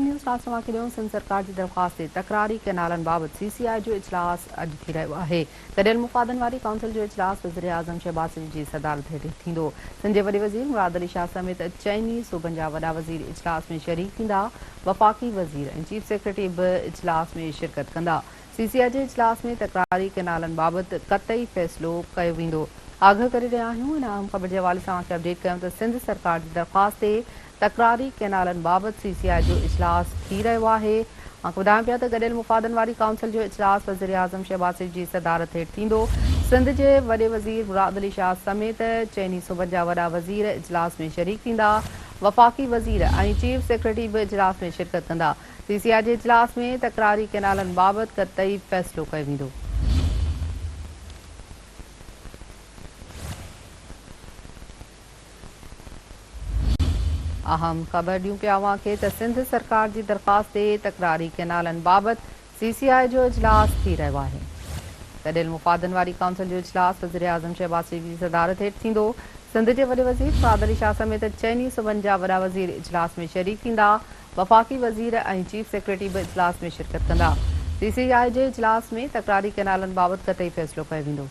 News राष्ट्रवा के ॾियूं सिंध सरकार की दरख़्वास्त ते तकरारी कैनालनि बाबति सीसीआई जो इजलास अॼु थी रहियो आहे। गॾियल मुफ़ादनि वारी काउंसिल जो इजलास वज़ीर आज़म शहबाज शरीफ़ जी सदारत हेठि थींदो। सिंध जे वॾे वज़ीर मुराद अली शाह समेत चइनी सूबनि जा वॾा वज़ीर इजलास में शरीक थींदा। वफ़ाक़ी वज़ीर ऐं चीफ सेक्रेटरी बि इजलास में शिरकत कंदा। सीसीआई जे इजलास में तकरारी कैनालनि बाबति क़तई फ़ैसिलो कयो वेंदो। आगाह करे रहिया आहियूं। इन अहम ख़बर जे हवाले सां तव्हांखे अपडेट कयूं त सिंध सरकार जी दरख़्वास्त ते तकरारी कैनालनि बाबति सीसीआई जो इजलास थी रहियो आहे। ॿुधायूं पिया त गॾियल मुफ़ादनि वारी काउंसिल जो इजलास वज़ीर आज़म शहबाज शरीफ़ जी सदारत हेठि थींदो। सिंध जे वॾे वज़ीर मुराद अली शाह समेत चइनी सूबनि जा वॾा वज़ीर इजलास में शरीक थींदा। वफ़ाक़ी वज़ीर ऐं चीफ सेक्रेटरी बि इजलास में शिरकत कंदा। सीसीआई जे इजलास में तकरारी कैनालनि बाबति क़तई फ़ैसिलो कयो वेंदो। अहम ख़बर ॾियूं पिया अव्हांखे त सिंध सरकार जी दरख़्वास्त ते तकरारी कैनालनि बाबति सीसीआई जो इजलास थी रहियो आहे। गॾियल मुफ़ादनि वारी काउंसिल जो इजलास वज़ीर आज़म शहबाज शरीफ़ जी सदारत हेठि थींदो। सिंध जे वॾे वज़ीर मुराद अली शाह समेत चइनी सूबनि जा वॾा वज़ीर इजलास में शरीक थींदा। वफ़ाक़ी वज़ीर ऐं चीफ सेक्रेटरी बि इजलास में शिरकत कंदा। सीसीआई जे इजलास में तकरारी कैनालनि बाबति क़तई फ़ैसिलो कयो वेंदो।